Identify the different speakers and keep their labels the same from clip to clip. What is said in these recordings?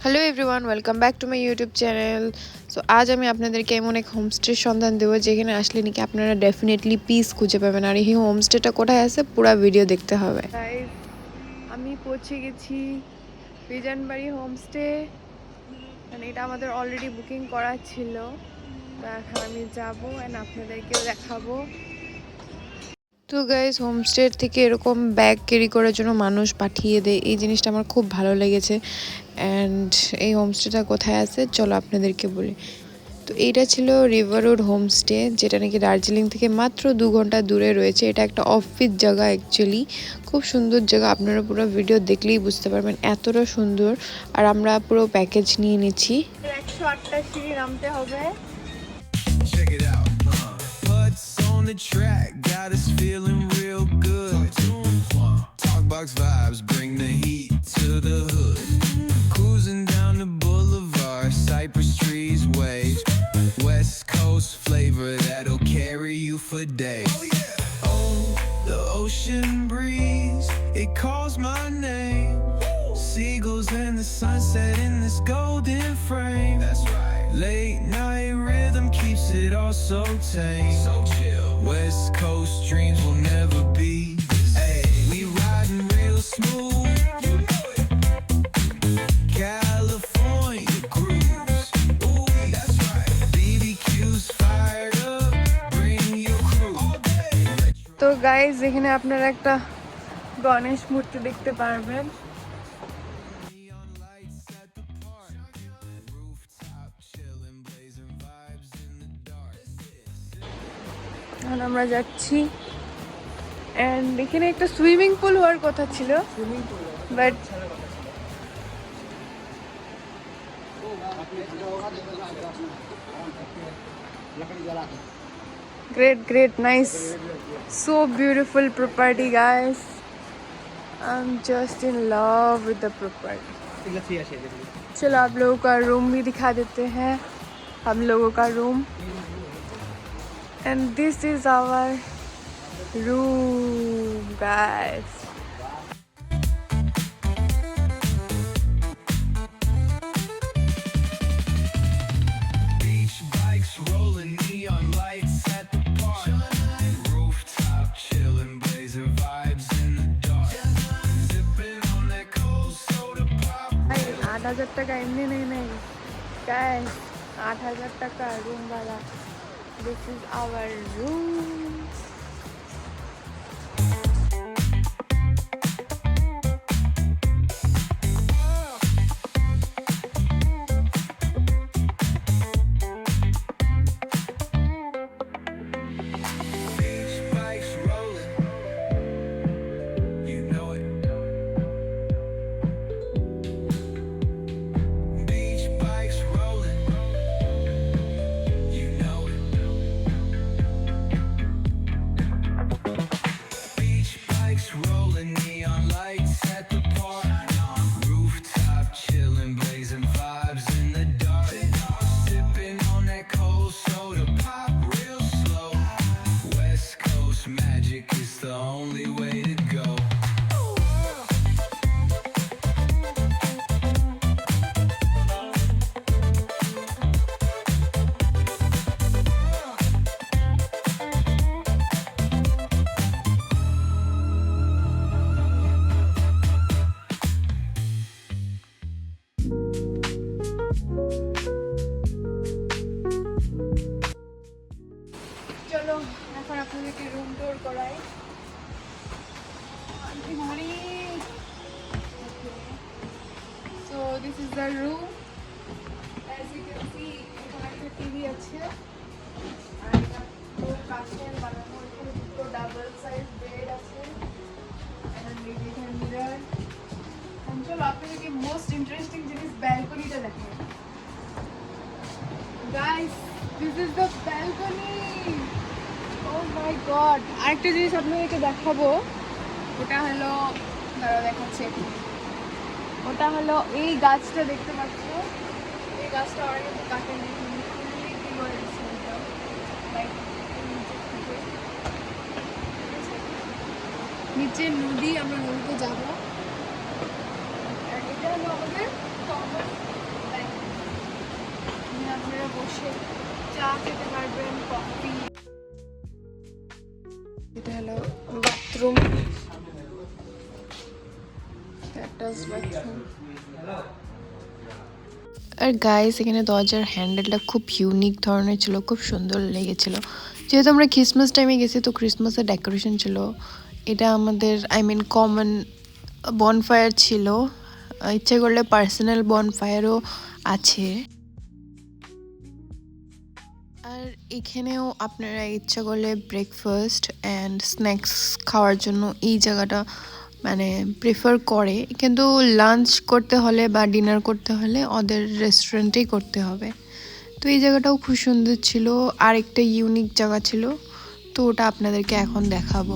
Speaker 1: Hello everyone, welcome back to my YouTube channel. So আজ আমি আপনাদেরকে এমন এক হোমস্টের সন্ধান দেবো যেখানে আসলে নাকি আপনারা ডেফিনেটলি পিস খুঁজে পাবেন। আর এই হোমস্টেটা কোথায় আছে পুরো ভিডিও দেখতে হবে। গাইস, আমি পৌঁছে গেছি বিজানবাড়ি হোমস্টে। মানে এটা আমাদের অলরেডি বুকিং করা ছিল, তো এখন আমি যাবো অ্যান্ড আপনাদেরকেও দেখাবো। তো গাইস, হোমস্টের থেকে এরকম ব্যাগ ক্যারি করার জন্য মানুষ পাঠিয়ে দেয়, এই জিনিসটা আমার খুব ভালো লেগেছে। অ্যান্ড এই হোমস্টেটা কোথায় আছে চলো আপনাদেরকে বলি। তো এইটা ছিল রিভার রোড হোমস্টে, যেটা নাকি দার্জিলিং থেকে মাত্র 2 ঘন্টা দূরে রয়েছে। এটা একটা অফিস জায়গা অ্যাকচুয়ালি, খুব সুন্দর জায়গা। আপনারা পুরো ভিডিও দেখলেই বুঝতে পারবেন এতটা সুন্দর। আর আমরা পুরো প্যাকেজ নিয়ে নিচ্ছি। 108টা সিঁড়ি নামতে হবে। Check it out. Putts on the track, got us feeling real good. Talkbox vibes, bring the heat to the hood. Cruising down the boulevard, cypress trees wave. West Coast flavor that'll carry you for days. Oh, the ocean breeze, it calls my name. Seagulls and the sunset in this golden frame. That's right. Late night rhythm keeps it all so tame. So chill. West Coast dreams will never be the same. We riding real smooth. You know it. California grooves. Ooh, that's right. BBQ's fired up. Bring your crew. All day. তো guys, এখানে আপনারা একটা গণেশ মূর্তি দেখতে পারবেন। এখন আমরা যাচ্ছি এন্ড এখানে একটা সুইমিং পুল হওয়ার কথা ছিল, but great, nice, so beautiful property guys. I'm just in love with the property. चलो आप लोगों का रूम भी दिखा देते हैं, हम लोगों का room. And this is our room guys. Beach bikes rolling, neon lights at the park. Rooftop chilling, blazing vibes in the dark. Sipping on that cold soda pop. 8,000 টাকা এমনি নেই guys, 8,000 টাকা রুম ভাড়া। This is our room. Beach bikes rolling, you know it. Beach bikes rolling, you know it. Beach bikes rolling, neon lights at the park. Rooftop chilling, blazing vibes in the dark. Sipping on that cold soda pop real slow. West Coast magic is the only way to go. চলো এখন আপনাদেরকে room tour করাই। So this is the room. As you can see, এখানে একটা TV আছে আর এটা পুরো কাঠের বানানো। এখানে দুটো ডাবল সাইজ বেড আছে and এখানে মিরর। চলো আপনাদেরকে মোস্ট ইন্টারেস্টিং জিনিস ব্যালকনিটা দেখাই। Guys, this is the balcony. Oh my god! আরেকটা জিনিস আপনাদেরকে দেখাবো, ওটা হলো দাঁড়াও দেখাচ্ছি এখন। ওটা হলো এই গাছটা দেখতে পাচ্ছ, এই গাছটা ওরা কিন্তু কাটেনি, কি করে দিচ্ছে এটা, লাইক নিচে নদী, আমরা নদীতে যাবো। আর এটা হলো আমাদের আপনারা বসে চা খেতে পারবেন, কফি। এটা হলো বাথরুম, অ্যাটাচ বাথরুম। আর গাইস এখানে দরজার হ্যান্ডেলটা খুব ইউনিক ধরনের ছিল, খুব সুন্দর লেগেছিল। যেহেতু আমরা ক্রিসমাস টাইমে গেছি তো ক্রিসমাসের ডেকোরেশন ছিল। এটা আমাদের কমন বনফায়ার ছিল, ইচ্ছে করলে পার্সোনাল বনফায়ারও আছে। আর এখানেও আপনারা ইচ্ছা করলে ব্রেকফাস্ট অ্যান্ড স্ন্যাক্স খাওয়ার জন্য এই জায়গাটা প্রেফার করে, কিন্তু লাঞ্চ করতে হলে বা ডিনার করতে হলে ওদের রেস্টুরেন্টেই করতে হবে। তো এই জায়গাটাও খুব সুন্দর ছিল, আর একটা ইউনিক জায়গা ছিল, তো ওটা আপনাদেরকে এখন দেখাবো।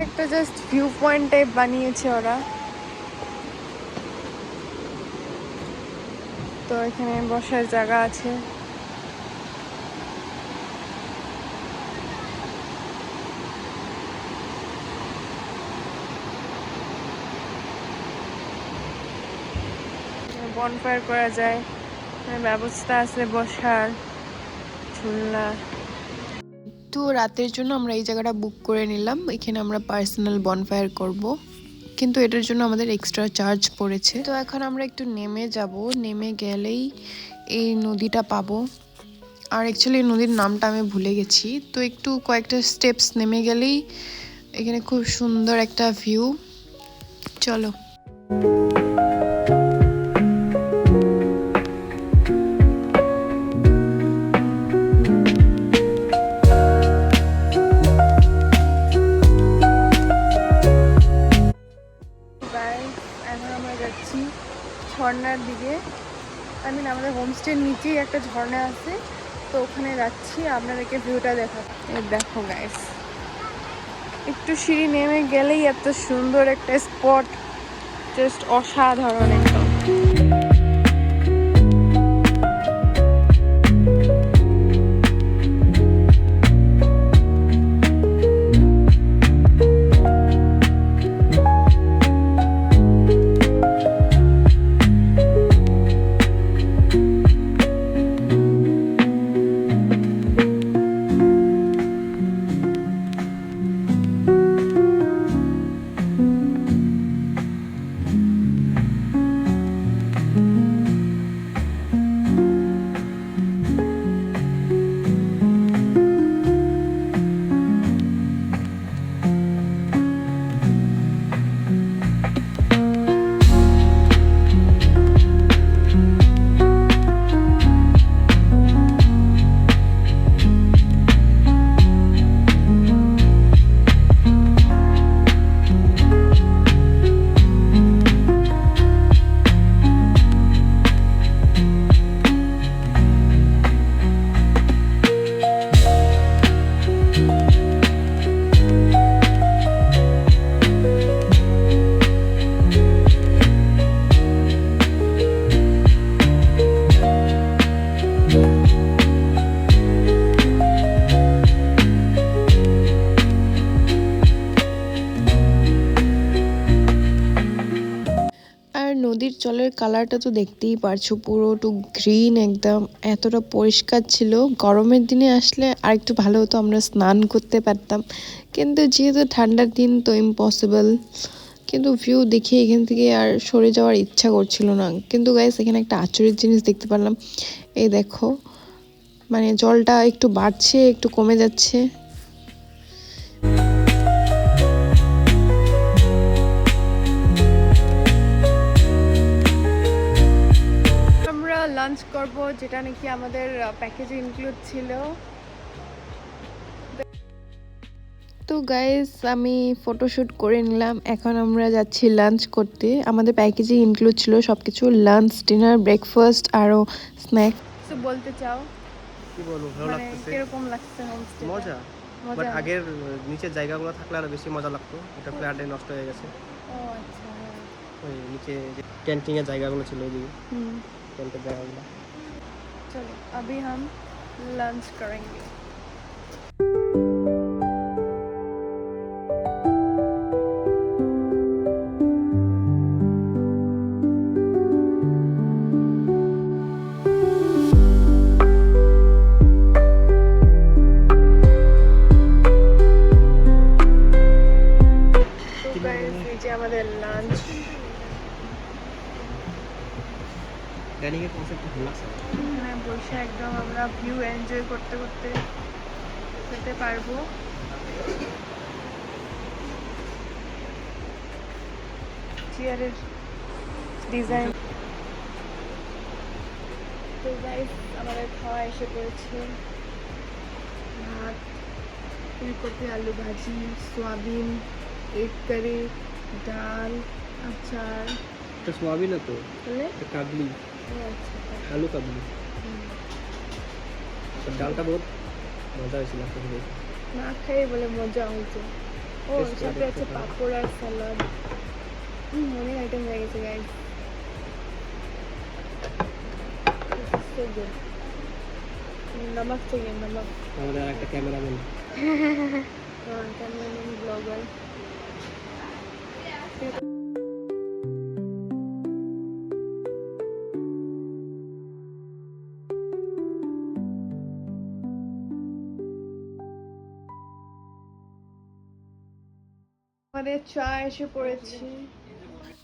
Speaker 1: একটা জাস্ট ভিউ পয়েন্ট টাইপ বানিয়েছে ওরা, তো এখানে বসার জায়গা আছে। বনফায়ার করা যায়, ব্যবস্থা আছে বসার, ঝুলনা। তো রাতের জন্য আমরা এই জায়গাটা বুক করে নিলাম, এখানে আমরা পার্সোনাল বনফায়ার করব, কিন্তু এটার জন্য আমাদের এক্সট্রা চার্জ পড়েছে। তো এখন আমরা একটু নেমে যাব, নেমে গেলেই এই নদীটা পাবো। আর অ্যাকচুয়ালি নদীর নামটা আমি ভুলে গেছি, তো একটু কয়েকটা স্টেপস নেমে গেলেই এখানে খুব সুন্দর একটা ভিউ। চলো। এখন আমরা যাচ্ছি ঝর্ণার দিকে। আমাদের হোমস্টের নিচেই একটা ঝর্ণা আছে, তো ওখানে যাচ্ছি, আপনাদেরকে ভিউটা দেখাবো। দেখো গাইস, একটু সিঁড়ি নেমে গেলেই এত সুন্দর একটা স্পট, জাস্ট অসাধারণ একদম। নদীর জলের কালারটা তো দেখতেই পারছো, পুরো টু গ্রিন একদম, এতটা পরিষ্কার ছিল। গরমের দিনে আসলে আর একটু ভালো হতো, আমরা স্নান করতে পারতাম, কিন্তু যেহেতু ঠান্ডার দিন তো ইম্পসিবল। কিন্তু ভিউ দেখে এখান থেকে আর সরে যাওয়ার ইচ্ছা করছিল না। কিন্তু গাইস এখানে একটা আশ্চর্যের জিনিস দেখতে পারলাম, এই দেখো, জলটা একটু বাড়ছে একটু কমে যাচ্ছে। লাঞ্চ করব, যেটা নাকি আমাদের প্যাকেজে ইনক্লুড ছিল। তো গাইস আমি ফটোশুট করে নিলাম, এখন আমরা যাচ্ছি লাঞ্চ করতে। আমাদের প্যাকেজে ইনক্লুড ছিল সবকিছু, লাঞ্চ, ডিনার, ব্রেকফাস্ট আরও স্ন্যাক্স। তো বলতে চাও?
Speaker 2: কি বলবো, ভালো লাগতেছে।
Speaker 1: কিরকম লাগছে হোমস্টে?
Speaker 2: মজা, বাট আগের নিচের জায়গাগুলো থাকলে আরো বেশি মজা লাগতো, এটা ফ্ল্যাটে নষ্ট হয়ে গেছে।
Speaker 1: ও আচ্ছা,
Speaker 2: ওই নিচে যে ক্যান্টিং এর জায়গাগুলো ছিল, ওইদিকে ক্যান্টিনের জায়গাগুলো।
Speaker 1: चलो अभी हम लंच करेंगे।
Speaker 2: ভালো লাগছে।
Speaker 1: এখানে বসে একদম আমরা ভিউ এনজয় করতে করতে খেতে পারবো। চেয়ারের ডিজাইন। তো গাইস আমাদের খাওয়া এসে পড়েছে। ভাত, ফুলকপি আলু ভাজি, সয়াবিন, এগ কারি, ডাল, আচার।
Speaker 2: এটা সোয়াবিন না তো,
Speaker 1: তাহলে
Speaker 2: এটা কাবলি,
Speaker 1: আচ্ছা
Speaker 2: আলু কাবলি। আর ডালটা বহুত মজা হয়েছিল আপনাকে দেখে।
Speaker 1: না খেয়ে বলে মজা হয়েছে। ও
Speaker 2: Taste করে
Speaker 1: সাথে
Speaker 2: দেখতে
Speaker 1: আছে
Speaker 2: পারেন।
Speaker 1: পাঁপড় আর স্যালাড। অনেক আইটেম হয়ে গেছে গাইস। So good. नमक चाहिए नमक।
Speaker 2: আমাদের আর একটা ক্যামেরাম্যান।
Speaker 1: हाँ कैमरामैन ब्लॉगर। আমাদের চা এসে পড়েছে।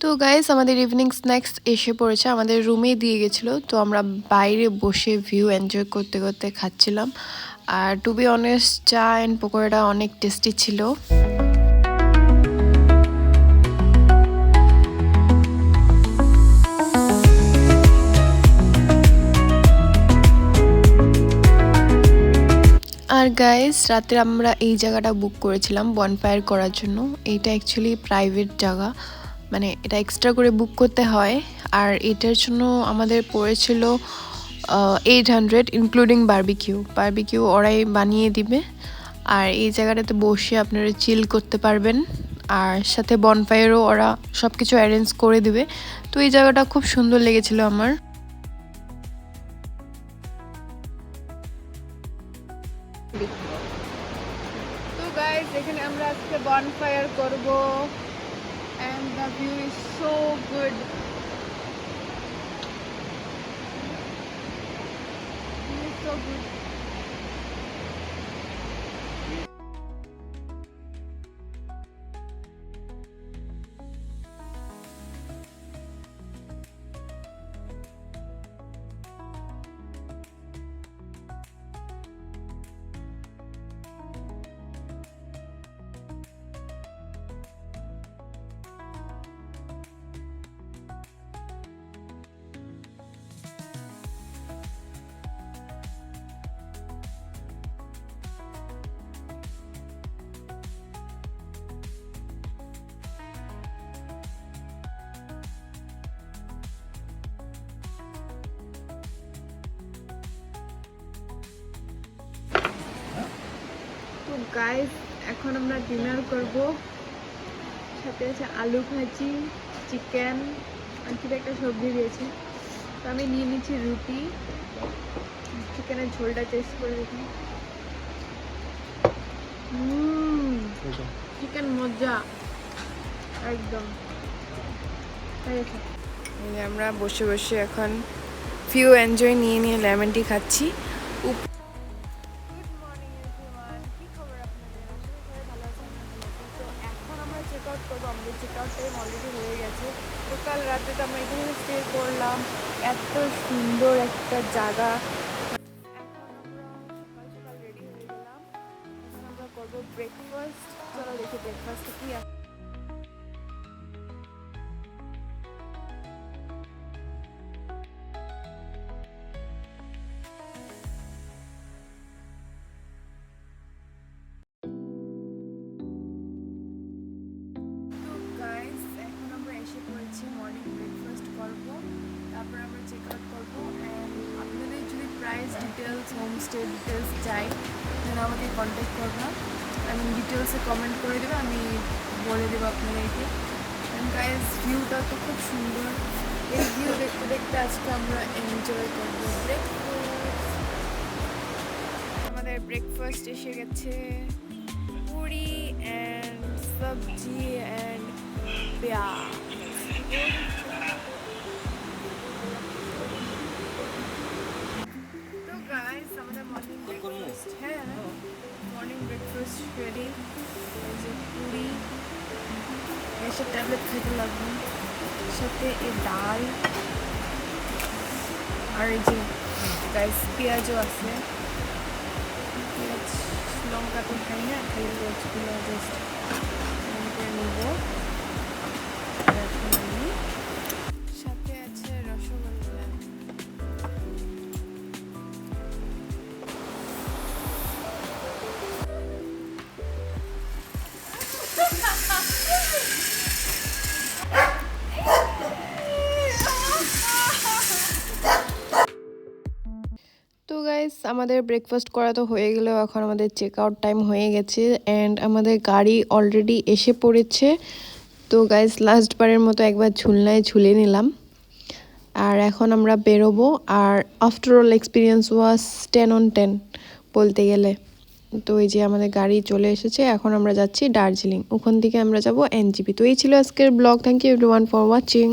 Speaker 1: তো গাইস আমাদের ইভিনিং স্ন্যাক্স এসে পড়েছে, আমাদের রুমে দিয়ে গেছিলো। তো আমরা বাইরে বসে ভিউ এনজয় করতে করতে খাচ্ছিলাম। আর টু বি অনেস্ট চা অ্যান্ড পকোড়াটা অনেক টেস্টি ছিল। আর গাইস রাতে আমরা এই জায়গাটা বুক করেছিলাম বনফায়ার করার জন্য। এইটা অ্যাকচুয়ালি প্রাইভেট জায়গা, মানে এটা এক্সট্রা করে বুক করতে হয়। আর এটার জন্য আমাদের পড়েছিল 800 ইনক্লুডিং বারবিকিউ ওরাই বানিয়ে দিবে। আর এই জায়গাটাতে বসে আপনারা চিল করতে পারবেন, আর সাথে বনফায়ারও ওরা সব কিছু অ্যারেঞ্জ করে দিবে। তো এই জায়গাটা খুব সুন্দর লেগেছিল আমার। তো গাইস এখানে আমরা আজকে বনফায়ার করব and the view is so good. View is so good. তো গাইস এখন আমরা ডিনার করব। সাথে আছে আলু ভাজি, চিকেন আর কি একটা সবজি দিয়েছে। তো আমি নিয়ে নিচ্ছি রুটি। চিকেনের ঝোলটা টেস্ট করে দেখি। চিকেন মজা একদম। আমরা বসে বসে এখন ভিউ এনজয় নিয়ে নিয়ে লেমন টি খাচ্ছি। আমাদের চেক আউট টাইম অলরেডি হয়ে গেছে। তো কাল রাতে তো আমরা এখানে স্টে করলাম। এত সুন্দর একটা জায়গা। এখন আমরা সকাল সকাল রেডি হয়ে গেলাম। এখন আমরা করবো ব্রেকফাস্ট। চলো দেখি ব্রেকফাস্টে কি আছে। মর্নিং ব্রেকফাস্ট করবো, তারপর আমরা চেক আউট করবো। অ্যান্ড আপনাদের যদি প্রাইস ডিটেলস, হোমস্টে ডিটেলস চাই তাহলে আমাকে কন্ট্যাক্ট করবেন। আমি ডিটেলসে কমেন্ট করে দেবো, আমি বলে দেবো আপনাদেরকে। অ্যান্ড গাইস ভিউটা তো খুব সুন্দর। এই ভিউ দেখতে দেখতে আজকে আমরা এনজয় করবো ব্রেকফাস্ট। আমাদের ব্রেকফাস্ট এসে গেছে, পুরি অ্যান্ড সবজি অ্যান্ড পেঁয়াজ। তো গাইস আমাদের মর্নিং ব্রেকফাস্ট, হ্যাঁ মর্নিং ব্রেকফাস্ট রেডি। এই যে পুরি, এসে ট্যাবলেট খেতে লাগবে, সাথে এই ডাল, আর এই যে গাইস পেঁয়াজও আছে, পেঁয়াজ লঙ্কা তো খাই না, খালি পেঁয়াজগুলো জাস্ট করে নিব। আর এখন আমি সাথে আছে রসগোল্লা। তো গাইস আমাদের ব্রেকফাস্ট করা তো হয়ে গেল, এখন আমাদের চেক আউট টাইম হয়ে গেছে অ্যান্ড আমাদের গাড়ি অলরেডি এসে পড়েছে। তো গাইস লাস্ট বারের মতো একবার ঝুলনায় ঝুলে নিলাম, আর এখন আমরা বেরোবো। আর আফটার অল এক্সপিরিয়েন্স ওয়াজ 10/10 বলতে গেলে। তো এই যে আমাদের গাড়ি চলে এসেছে, এখন আমরা যাচ্ছি দার্জিলিং, ওখান থেকে আমরা যাব এনজিপি। তো এই ছিল আজকের blog. Thank you everyone for watching.